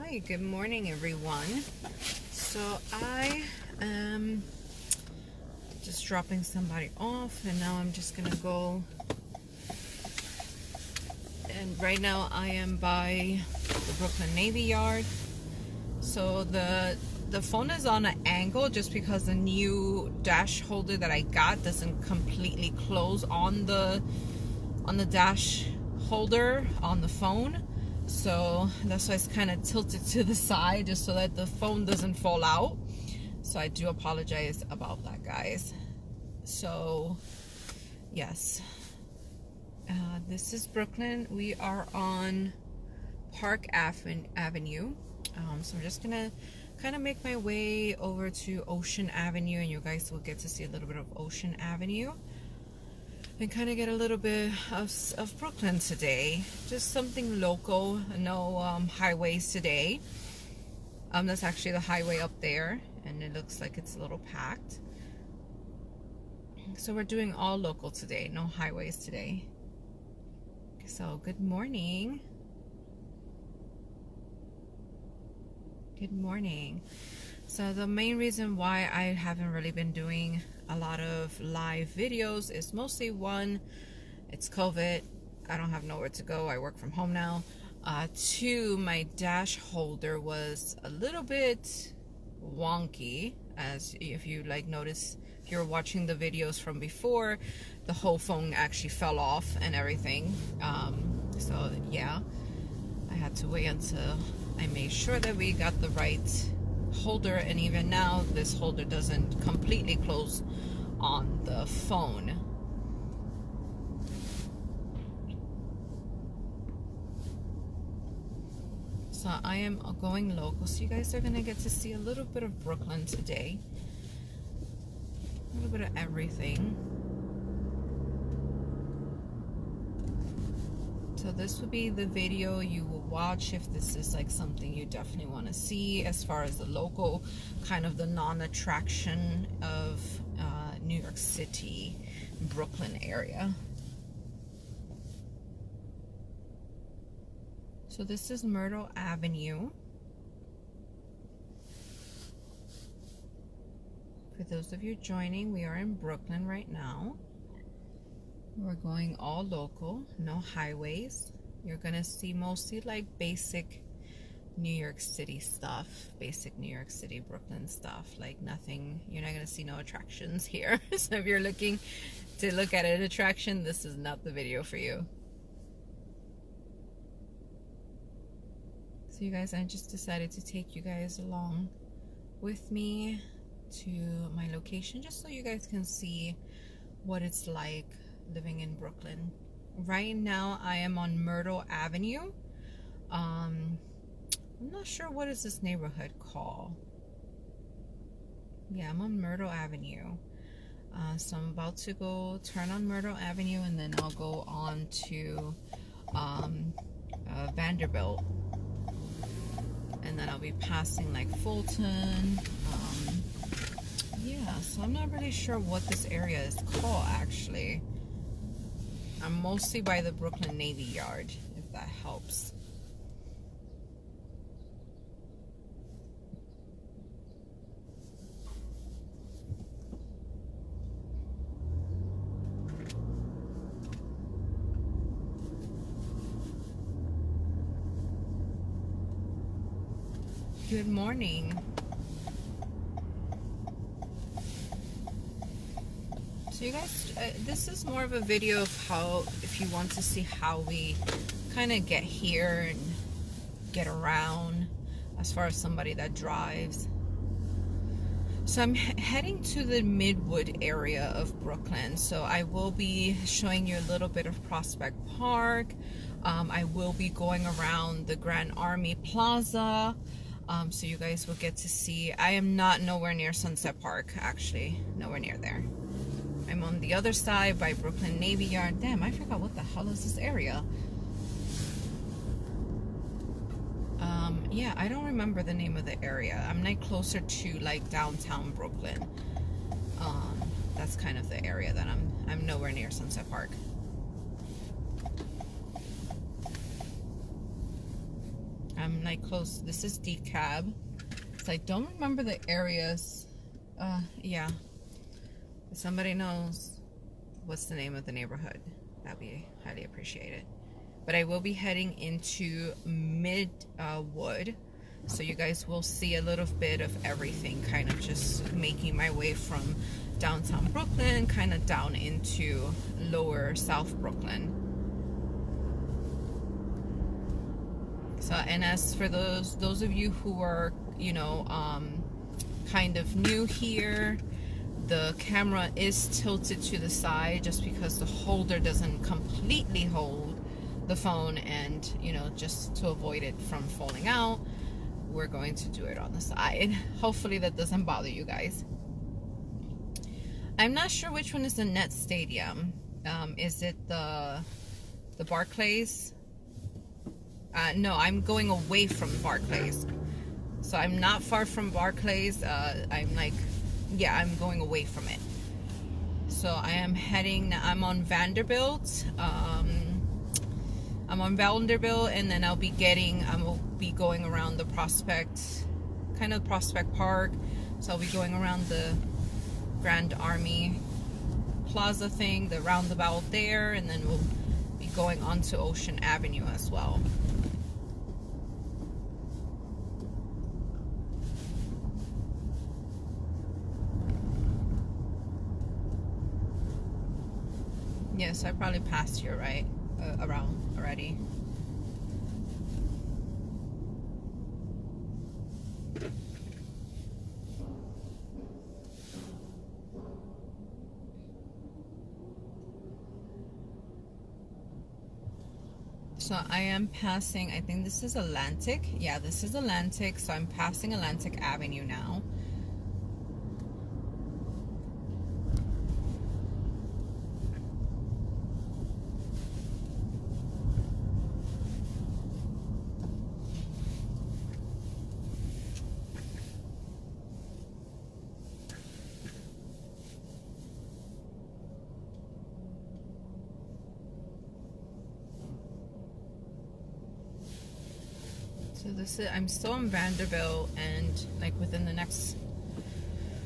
Hi, good morning everyone. So I am just dropping somebody off and now I'm just gonna go, and right now I am by the Brooklyn Navy Yard. So the phone is on an angle just because the new dash holder that I got doesn't completely close on the dash holder on the phone. So that's why it's kind of tilted to the side just so that the phone doesn't fall out. So I do apologize about that, guys. So yes, this is Brooklyn. We are on Park Avenue. So I'm just gonna kind of make my way over to Ocean Avenue, and you guys will get to see a little bit of Ocean Avenue and kind of get a little bit of Brooklyn today. Just something local, no highways today. That's actually the highway up there, and it looks like it's a little packed. So we're doing all local today, no highways today. So good morning. Good morning. So the main reason why I haven't really been doing a lot of live videos is mostly one, it's COVID. I don't have nowhere to go. I work from home now. Two, my dash holder was a little bit wonky, as if you notice, if you're watching the videos from before, the whole phone actually fell off and everything. So yeah, I had to wait until I made sure that we got the right holder, and even now this holder doesn't completely close on the phone. So I am going local, so you guys are gonna get to see a little bit of Brooklyn today, a little bit of everything. So this would be the video you will watch if this is something you definitely want to see, as far as the local, kind of the non-attraction of New York City, Brooklyn area. So this is Myrtle Avenue. For those of you joining, we are in Brooklyn right now. We're going all local, no highways. You're gonna see mostly basic New York City stuff, basic New York City, Brooklyn stuff, nothing. You're not gonna see no attractions here. So if you're looking to look at an attraction, this is not the video for you. So you guys, I just decided to take you guys along with me to my location, just so you guys can see what it's like living in Brooklyn. Right now I am on Myrtle Avenue. I'm not sure what is this neighborhood called. Yeah, I'm on Myrtle Avenue. So I'm about to go turn on Myrtle Avenue, and then I'll go on to Vanderbilt, and then I'll be passing Fulton. Yeah, so I'm not really sure what this area is called actually. I'm mostly by the Brooklyn Navy Yard, if that helps. Good morning. So you guys, this is more of a video of how, if you want to see how we kind of get here and get around, as far as somebody that drives. So I'm heading to the Midwood area of Brooklyn. So I will be showing you a little bit of Prospect Park. I will be going around the Grand Army Plaza. So you guys will get to see. I am not nowhere near Sunset Park, actually, nowhere near there. I'm on the other side by Brooklyn Navy Yard. Damn, I forgot what the hell is this area. Yeah, I don't remember the name of the area. I'm closer to downtown Brooklyn. That's kind of the area that I'm nowhere near Sunset Park. I'm like close. This is DeKalb. So I don't remember the areas. Yeah. If somebody knows what's the name of the neighborhood, that'd be highly appreciated. But I will be heading into Midwood, so you guys will see a little bit of everything, kind of just making my way from downtown Brooklyn kind of down into lower South Brooklyn. So, and as for those of you who are, you know, kind of new here, the camera is tilted to the side just because the holder doesn't completely hold the phone, and you know, just to avoid it from falling out, we're going to do it on the side. Hopefully that doesn't bother you guys. I'm not sure which one is the Net Stadium. Is it the Barclays? No, I'm going away from Barclays, so I'm not far from Barclays. I'm like, yeah, I'm going away from it. So I am heading, I'm on Vanderbilt. I'm on Vanderbilt, and then I will be going around the Prospect, kind of Prospect Park. So I'll be going around the Grand Army Plaza thing, the roundabout there, and then we'll be going onto Ocean Avenue as well. Yes, I probably passed here, right? Around already. So I am passing, I think this is Atlantic. Yeah, this is Atlantic. So I'm passing Atlantic Avenue now. So this is, I'm still in Vanderbilt, and like within the next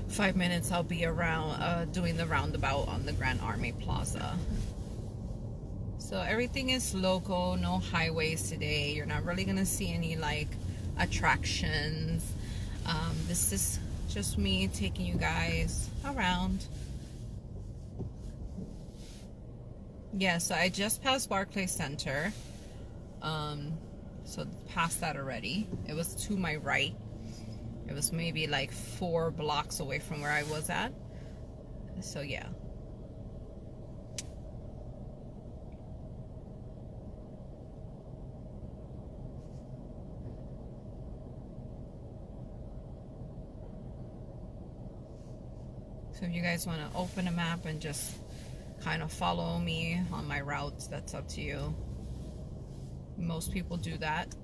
5 minutes I'll be around doing the roundabout on the Grand Army Plaza. So everything is local, no highways today. You're not really gonna see any like attractions. This is just me taking you guys around. Yeah, so I just passed Barclays Center. So past that already. It was to my right. It was maybe like 4 blocks away from where I was at. So yeah. So if you guys want to open a map and just kind of follow me on my routes, that's up to you. Most people do that,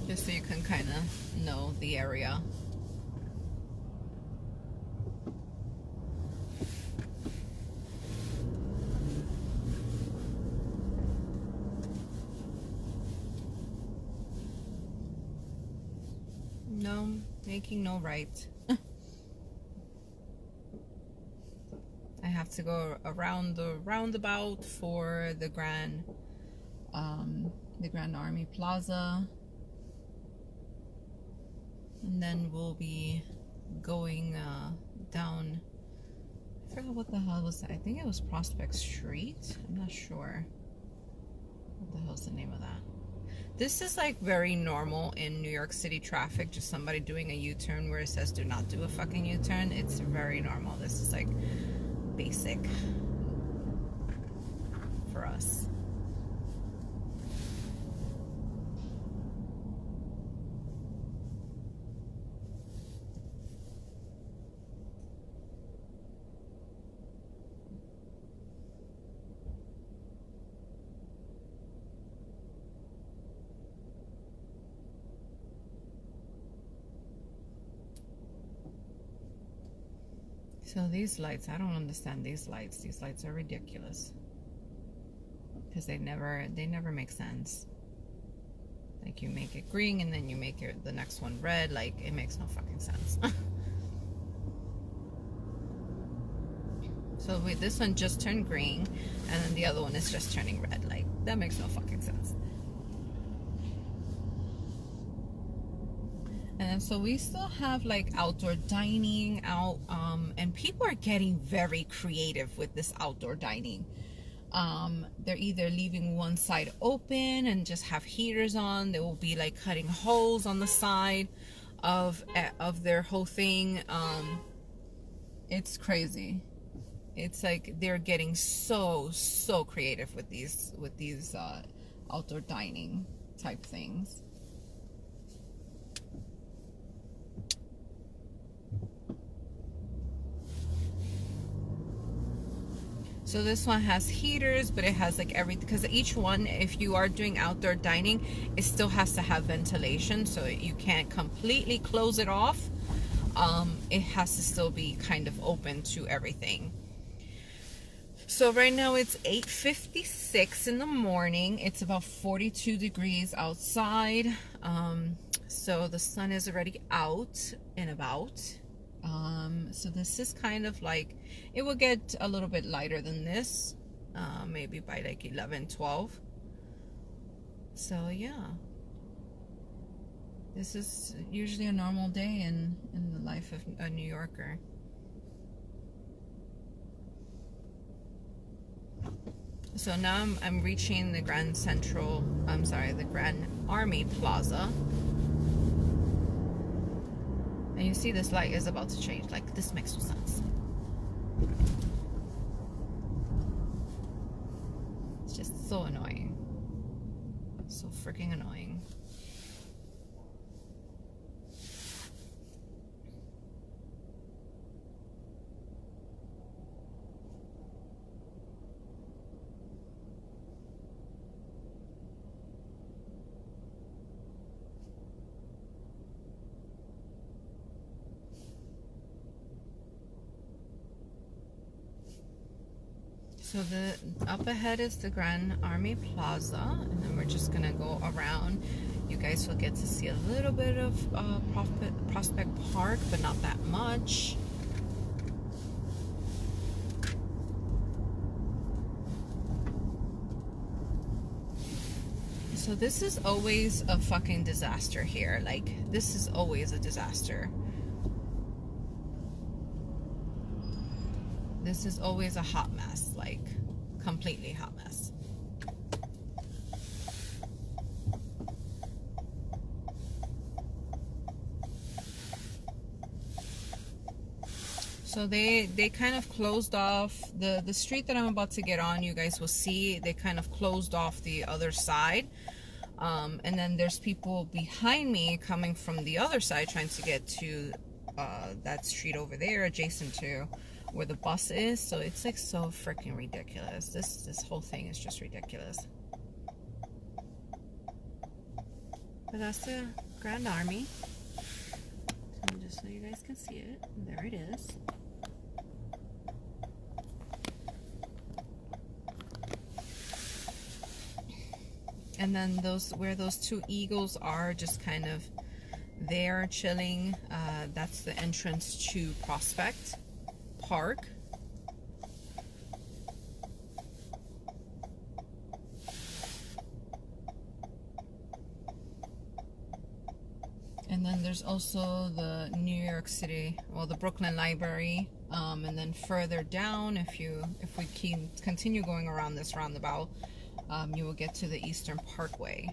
just so you can kind of know the area. No, making no right. I have to go around the roundabout for the Grand Army Plaza, and then we'll be going down. I forgot what the hell was that. I think it was Prospect Street. I'm not sure what the hell's the name of that. This is like very normal in New York City traffic, just somebody doing a U-turn where it says do not do a fucking U-turn. It's very normal. This is like basic for us. So these lights, I don't understand these lights. These lights are ridiculous. because they never make sense. Like you make it green and then you make the next one red. Like it makes no fucking sense. So this one just turned green, and then the other one is just turning red. Like that makes no fucking sense. And then so we still have like outdoor dining out, and people are getting very creative with this outdoor dining. They're either leaving one side open and just have heaters on. They will be like cutting holes on the side of their whole thing. It's crazy. It's like they're getting so creative with these outdoor dining type things. So this one has heaters, but it has like everything, because each one, if you are doing outdoor dining, it still has to have ventilation, so you can't completely close it off. It has to still be kind of open to everything. So right now it's 8:56 in the morning. It's about 42 degrees outside. So the sun is already out and about. So this is kind of like, it will get a little bit lighter than this, maybe by like 11, 12. So yeah, this is usually a normal day in the life of a New Yorker. So now I'm reaching the Grand Army Plaza. And you see this light is about to change. Like, this makes no sense. It's just so annoying. So freaking annoying. So the up ahead is the Grand Army Plaza, and then we're just gonna go around. You guys will get to see a little bit of Prospect Park, but not that much. So this is always a fucking disaster here. Like, this is always a disaster. This is always a hot mess, like completely hot mess. So they kind of closed off the street that I'm about to get on. You guys will see they kind of closed off the other side. And then there's people behind me coming from the other side trying to get to that street over there adjacent to where the bus is. So it's like so freaking ridiculous. This whole thing is just ridiculous. But that's the Grand Army. So just so you guys can see it, there it is. And then where those two eagles are, just kind of there chilling, that's the entrance to Prospect Park. And then there's also the New York City, well, the Brooklyn Library, and then further down, if we continue going around this roundabout, you will get to the Eastern Parkway.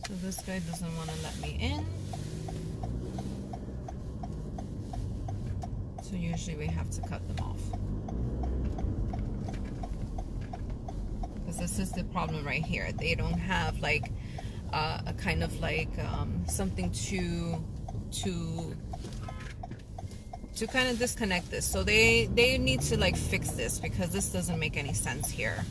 So this guy doesn't want to let me in. So usually we have to cut them off. Because this is the problem right here. They don't have like a kind of like something to kind of disconnect this. So they need to like fix this, because this doesn't make any sense here.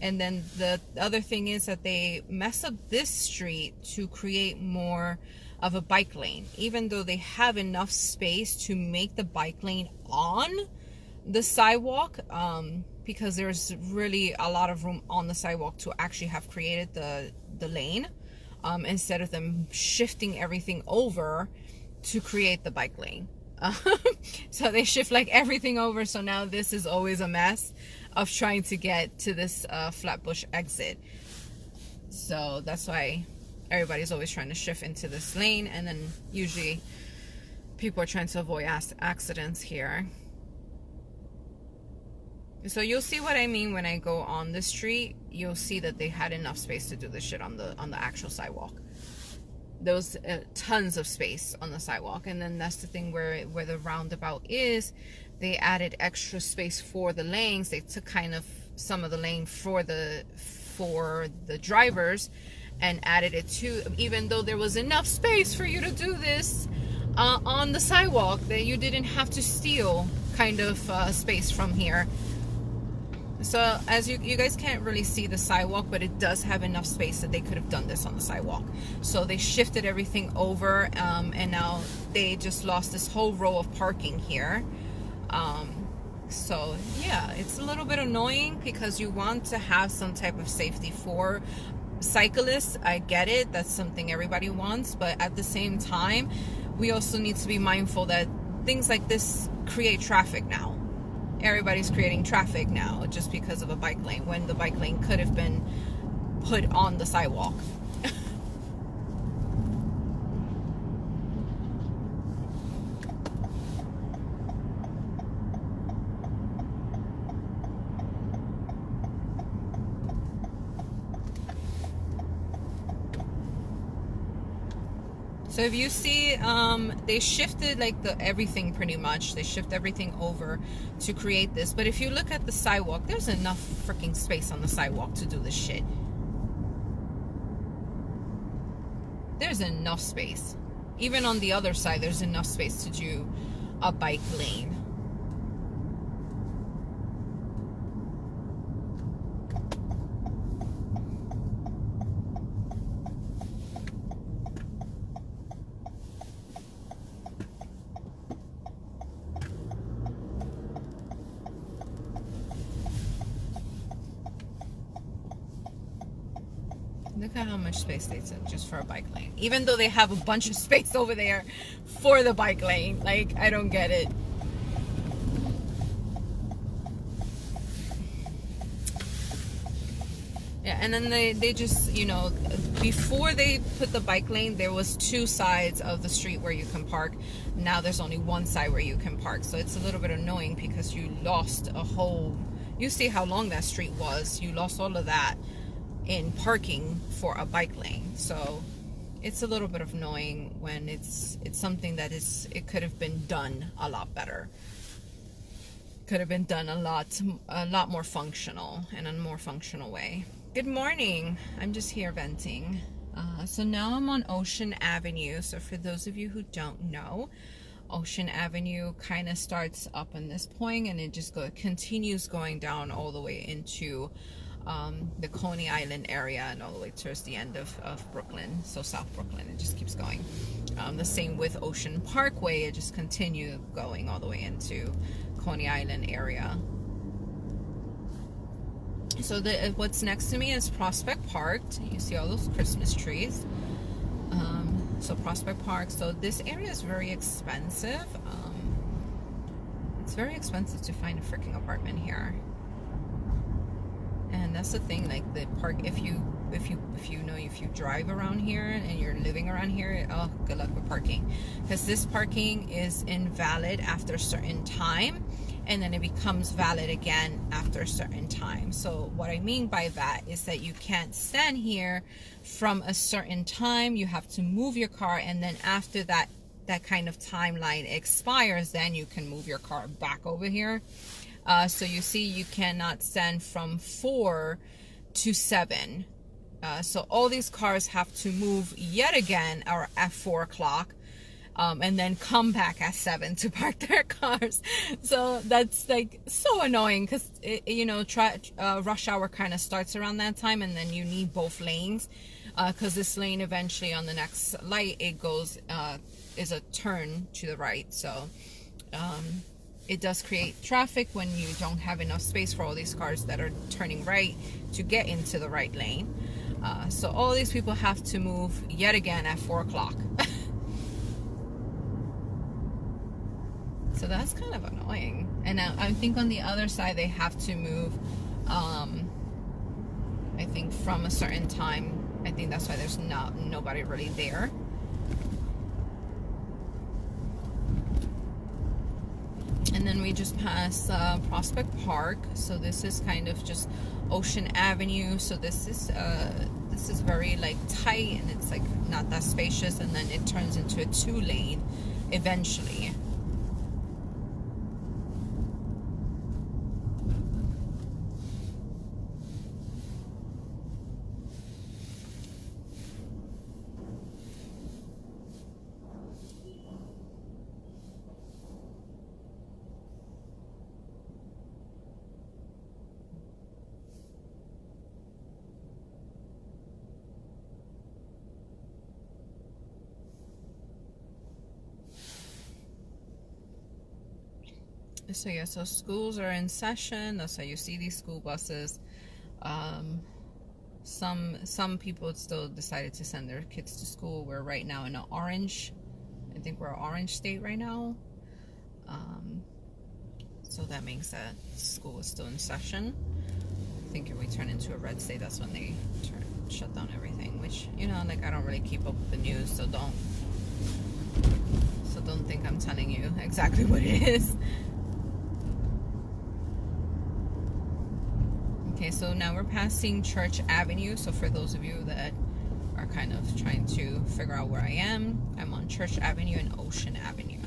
And then the other thing is that they mess up this street to create more of a bike lane, even though they have enough space to make the bike lane on the sidewalk, because there's really a lot of room on the sidewalk to actually have created the lane, instead of them shifting everything over to create the bike lane. So they shift like everything over, so now this is always a mess of trying to get to this Flatbush exit. So that's why everybody's always trying to shift into this lane, and then usually people are trying to avoid accidents here. So you'll see what I mean when I go on the street. You'll see that they had enough space to do this shit on the actual sidewalk. There was tons of space on the sidewalk. And then that's the thing where the roundabout is. They added extra space for the lanes. They took kind of some of the lane for the drivers and added it to, even though there was enough space for you to do this on the sidewalk, that you didn't have to steal kind of space from here. So as you guys can't really see the sidewalk, but it does have enough space that they could have done this on the sidewalk. So they shifted everything over, and now they just lost this whole row of parking here. So yeah, it's a little bit annoying because you want to have some type of safety for cyclists. I get it, that's something everybody wants, but at the same time, we also need to be mindful that things like this create traffic now. Everybody's creating traffic now just because of a bike lane, when the bike lane could have been put on the sidewalk. So if you see, they shifted like everything pretty much. They shift everything over to create this. But if you look at the sidewalk, there's enough freaking space on the sidewalk to do this shit. There's enough space. Even on the other side, there's enough space to do a bike lane. Look at how much space they took just for a bike lane. Even though they have a bunch of space over there for the bike lane. Like, I don't get it. Yeah, and then they just, you know, before they put the bike lane, there was two sides of the street where you can park. Now there's only one side where you can park. So it's a little bit annoying because you lost a whole... You see how long that street was. You lost all of that in parking for a bike lane. So it's a little bit of annoying when it's something that it could have been done a lot better. Could have been done a lot more functional, in a more functional way. Good morning. I'm just here venting. So now I'm on Ocean Avenue. So for those of you who don't know, Ocean Avenue kind of starts up in this point, and it just continues going down all the way into the Coney Island area and all the way towards the end of Brooklyn, so South Brooklyn. It just keeps going. The same with Ocean Parkway. It just continues going all the way into Coney Island area. So what's next to me is Prospect Park. You see all those Christmas trees. So Prospect Park. So this area is very expensive. It's very expensive to find a freaking apartment here. And that's the thing, like the park, if you drive around here and you're living around here, oh, good luck with parking, because this parking is invalid after a certain time, and then it becomes valid again after a certain time. So what I mean by that is that you can't stand here from a certain time. You have to move your car, and then after that kind of timeline expires, then you can move your car back over here. So you see, you cannot stand from 4 to 7. So all these cars have to move yet again or at 4 o'clock. and then come back at 7 to park their cars. So that's like so annoying because you know, rush hour kind of starts around that time, and then you need both lanes because this lane eventually on the next light, it goes is a turn to the right. So it does create traffic when you don't have enough space for all these cars that are turning right to get into the right lane. So all these people have to move yet again at 4 o'clock. So that's kind of annoying. And I think on the other side they have to move, I think from a certain time. I think that's why there's nobody really there. And then we just passed Prospect Park. So this is kind of just Ocean Avenue. So this is very like tight, and it's like not that spacious, and then it turns into a 2-lane eventually. So yeah, so schools are in session. That's how you see these school buses. Some people still decided to send their kids to school. We're right now in an orange. I think we're an orange state right now. So that means that school is still in session. I think if we turn into a red state, that's when they shut down everything. Which, you know, like I don't really keep up with the news, so don't think I'm telling you exactly what it is. Okay, so now we're passing Church Avenue. So for those of you that are kind of trying to figure out where I am, I'm on Church Avenue and Ocean Avenue.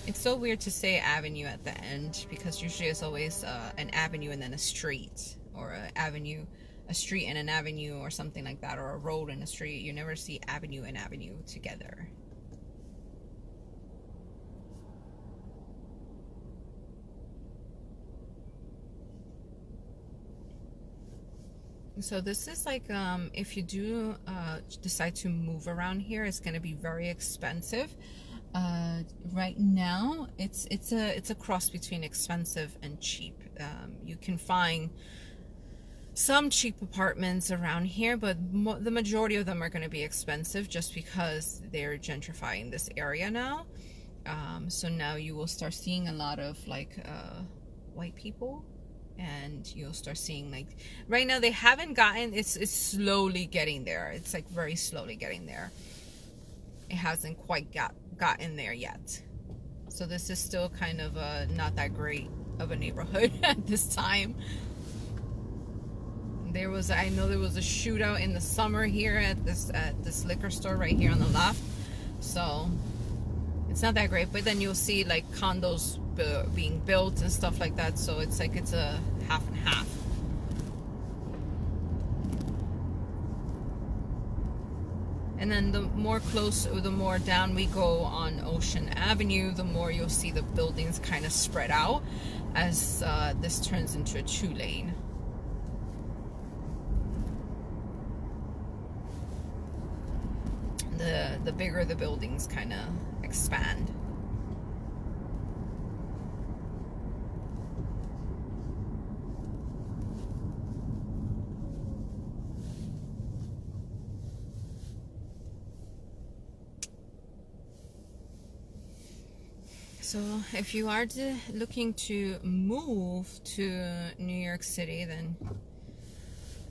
It's so weird to say avenue at the end because usually it's always an avenue and then a street, or a street and an avenue, or something like that, or a road and a street. You never see avenue and avenue together. So this is like, if you do decide to move around here, it's going to be very expensive. Right now, it's a cross between expensive and cheap. You can find some cheap apartments around here, but the majority of them are going to be expensive just because they're gentrifying this area now. So now you will start seeing a lot of like white people. And you'll start seeing, like, right now they haven't gotten, it's slowly getting there. It's like very slowly getting there. It hasn't quite gotten there yet. So this is still kind of not that great of a neighborhood at this time. I know there was a shootout in the summer here at this liquor store right here on the left. So it's not that great, but then you'll see like condos being built and stuff like that, so it's like it's a half and half. And then the more down we go on Ocean Avenue, the more you'll see the buildings kind of spread out as this turns into a 2-lane. The bigger the buildings kind of expand. So if you are looking to move to New York City,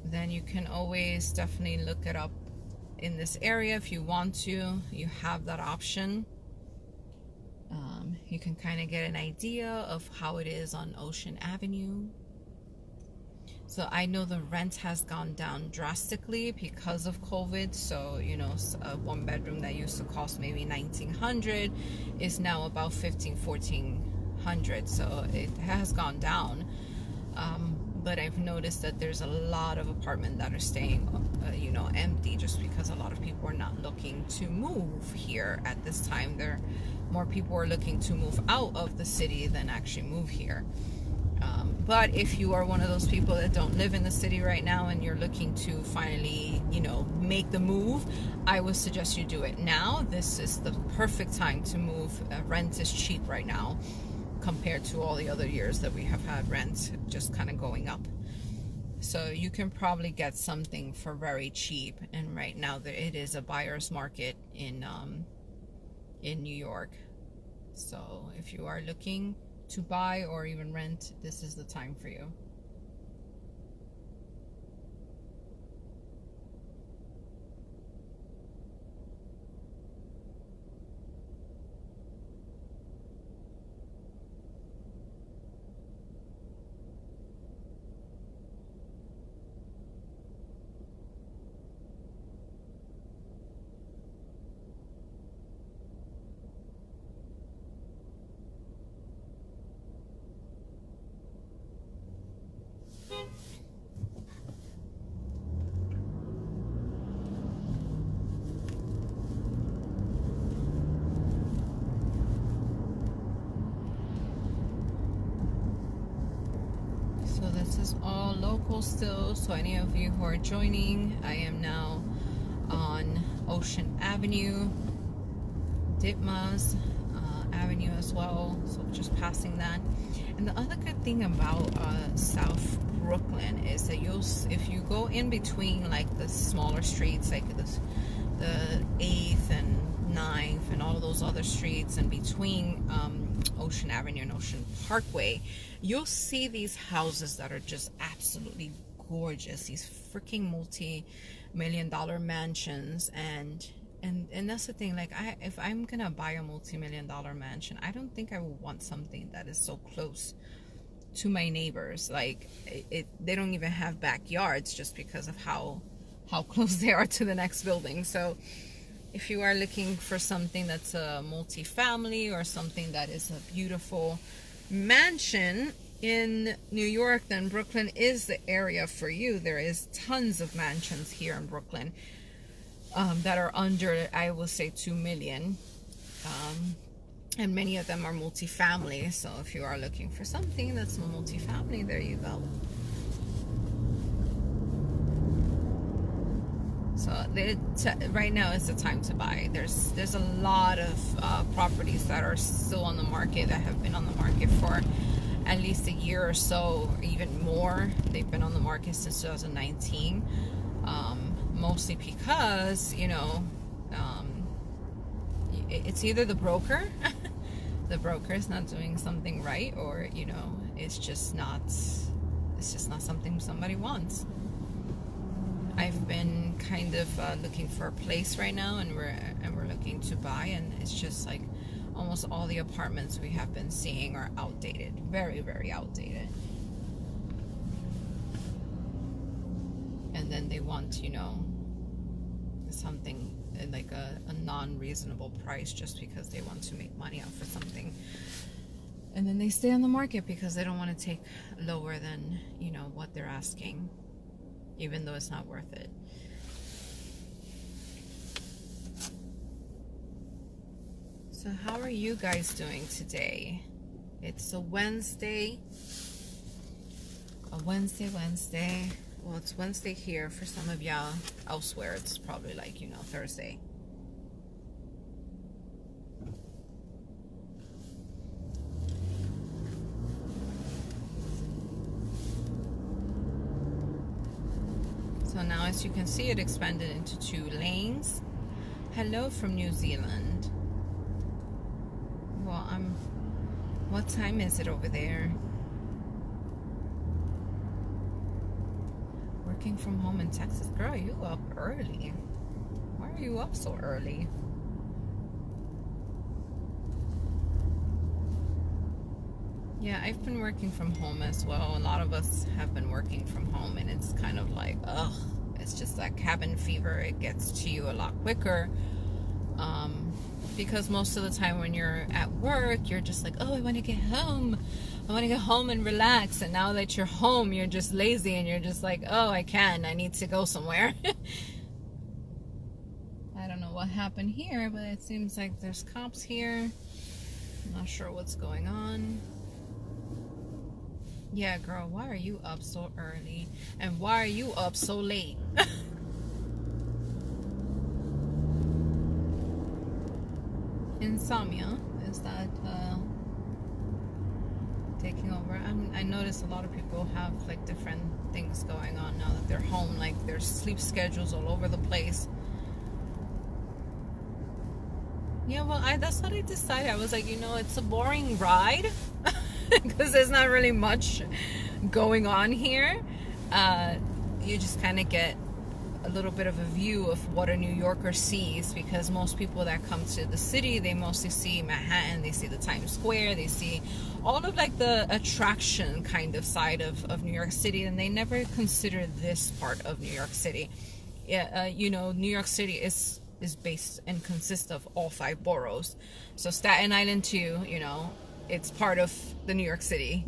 then you can always definitely look it up in this area if you want to. You have that option. You can kind of get an idea of how it is on Ocean Avenue. So I know the rent has gone down drastically because of COVID. So, you know, a 1-bedroom that used to cost maybe $1,900 is now about $1,400. So it has gone down. But I've noticed that there's a lot of apartments that are staying, you know, empty just because a lot of people were not looking to move here at this time. More people were looking to move out of the city than actually move here. But if you are one of those people that don't live in the city right now and you're looking to finally, make the move, I would suggest you do it now. This is the perfect time to move. Rent is cheap right now compared to all the other years that we have had rent just kind of going up. So you can probably get something for very cheap. And right now it is a buyer's market in New York. So if you are looking to buy or even rent, this is the time for you. So this is all local still. So any of you who are joining, I am now on Ocean Avenue, Ditmas Avenue as well. So just passing that. And the other good thing about South Brooklyn is that if you go in between like the smaller streets, like the 8th and 9th and all of those other streets, and between Ocean Avenue and Ocean Parkway, you'll see these houses that are just absolutely gorgeous, these freaking multi-million-dollar mansions. And that's the thing, like if I'm gonna buy a multi-million-dollar mansion, I don't think I would want something that is so close to my neighbors. Like they don't even have backyards just because of how close they are to the next building. So if you are looking for something that's a multi-family or something that is a beautiful mansion in New York, then Brooklyn is the area for you. There is tons of mansions here in Brooklyn that are under, I will say, 2 million. And many of them are multi-family. So if you are looking for something that's a multi-family, there you go. So right now is the time to buy. There's a lot of properties that are still on the market, that have been on the market for at least a year or so, or even more. They've been on the market since 2019, mostly because it's either the broker the broker is not doing something right, or it's just not something somebody wants. I've been kind of looking for a place right now, and we're looking to buy, and it's just like almost all the apartments we have been seeing are outdated, very, very outdated. And then they want, something like a non-reasonable price just because they want to make money off of something. And then they stay on the market because they don't want to take lower than, what they're asking, even though it's not worth it. So how are you guys doing today? It's a Wednesday. Wednesday. Well, it's Wednesday here. For some of y'all elsewhere, it's probably like, Thursday. So now, as you can see, it expanded into 2 lanes. Hello from New Zealand. Well, what time is it over there? Working from home in Texas. Girl, you up early. Why are you up so early? Yeah, I've been working from home as well. A lot of us have been working from home, and it's kind of like, ugh, it's just that cabin fever. It gets to you a lot quicker. Because most of the time when you're at work, you're just like, oh, I want to get home. I want to get home and relax. And now that you're home, you're just lazy, and you're just like, oh, I need to go somewhere. what happened here, but it seems like there's cops here. I'm not sure what's going on. Yeah, girl, why are you up so early? And why are you up so late? Insomnia, is that taking over? I notice a lot of people have like different things going on now that they're home, like their sleep schedules all over the place. Yeah, well, that's what I decided. I was like, you know, it's a boring ride because there's not really much going on here. You just kind of get a little bit of a view of what a New Yorker sees, because most people that come to the city, they mostly see Manhattan, they see the Times Square, they see all of like the attraction kind of side of New York City, and they never consider this part of New York City. Yeah, you know, New York City is based and consists of all 5 boroughs. So Staten Island too, you know, it's part of the New York City.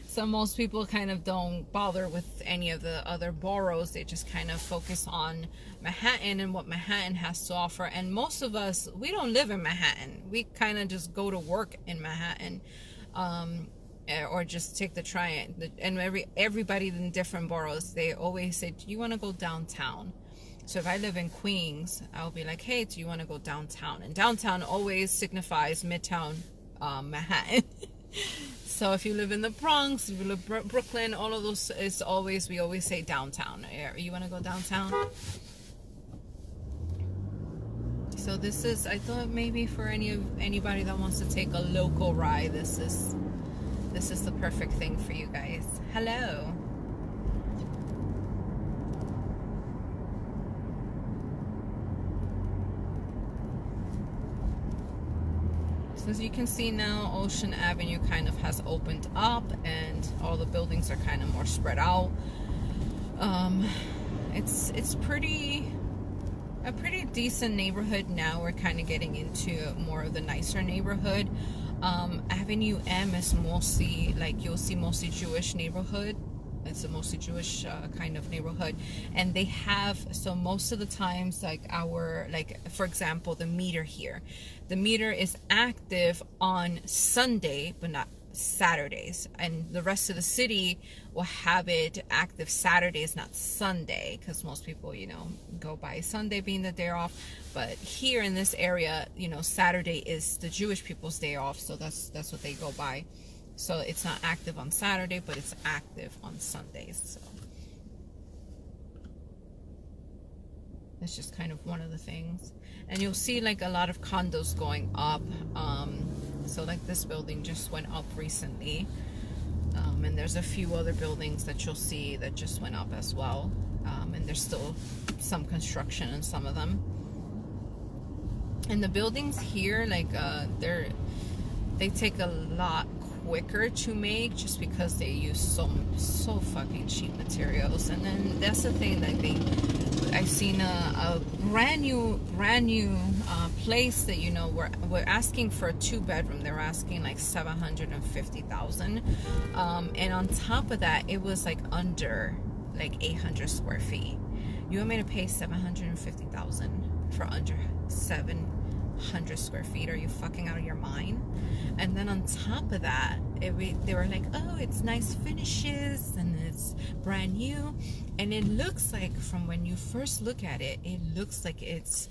So most people kind of don't bother with any of the other boroughs. They just kind of focus on Manhattan and what Manhattan has to offer. And most of us, we don't live in Manhattan. We kind of just go to work in Manhattan, or just take the train. And everybody in different boroughs, they always say, do you want to go downtown? So if I live in Queens, I'll be like, hey, do you want to go downtown? And downtown always signifies Midtown Manhattan. So if you live in the Bronx, if you live Brooklyn, all of those, we always say downtown. You want to go downtown? So this is, I thought maybe for anybody that wants to take a local ride, this is the perfect thing for you guys. Hello. As you can see now, Ocean Avenue kind of has opened up and all the buildings are kind of more spread out. It's a pretty decent neighborhood now. We're kind of getting into more of the nicer neighborhood. Avenue M is mostly, like, you'll see mostly Jewish neighborhood. It's a mostly Jewish kind of neighborhood, and they have, so most of the times, like for example, the meter here, the meter is active on Sunday but not Saturdays, and the rest of the city will have it active Saturdays, not Sunday, because most people, you know, go by Sunday being the day off. But here in this area, you know, Saturday is the Jewish people's day off, so that's what they go by. So it's not active on Saturday, but it's active on Sundays. So that's just kind of one of the things. And you'll see like a lot of condos going up. So like this building just went up recently. And there's a few other buildings that you'll see that just went up as well. And there's still some construction in some of them. And the buildings here, like they take a lot quicker to make, just because they use so fucking cheap materials. And then that's the thing, that I've seen a brand new place that, you know, we're asking for a 2-bedroom. They're asking like $750,000, and on top of that, it was like under like 800 square feet. You want me to pay $750,000 for under 700 square feet? Are you fucking out of your mind? And then on top of that, they were like, oh, it's nice finishes and it's brand new. And it looks like, from when you first look at it, it looks like it's,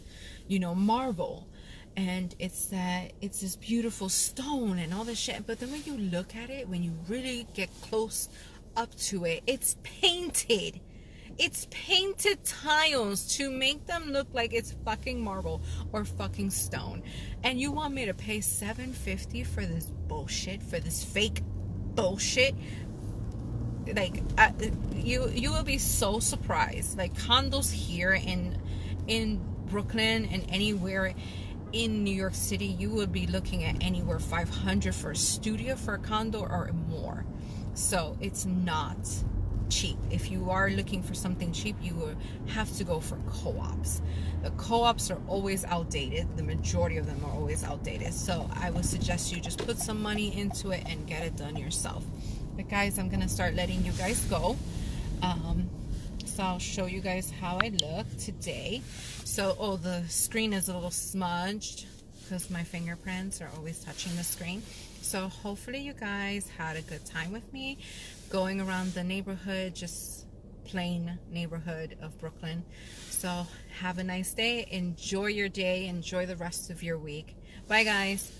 you know, marble. And it's this beautiful stone and all this shit. But then when you look at it, when you really get close up to it, it's painted. It's painted tiles to make them look like it's fucking marble or fucking stone. And you want me to pay $750 for this bullshit, for this fake bullshit? Like, you will be so surprised. Like, condos here in Brooklyn and anywhere in New York City, you would be looking at anywhere $500 for a studio, for a condo, or more. So it's not cheap. If you are looking for something cheap, you will have to go for co-ops. The co-ops are always outdated. The majority of them are always outdated. So I would suggest you just put some money into it and get it done yourself. But guys, I'm gonna start letting you guys go. So I'll show you guys how I look today. So, oh, the screen is a little smudged because my fingerprints are always touching the screen. So hopefully you guys had a good time with me going around the neighborhood, just plain neighborhood of Brooklyn. So have a nice day. Enjoy your day. Enjoy the rest of your week. Bye, guys.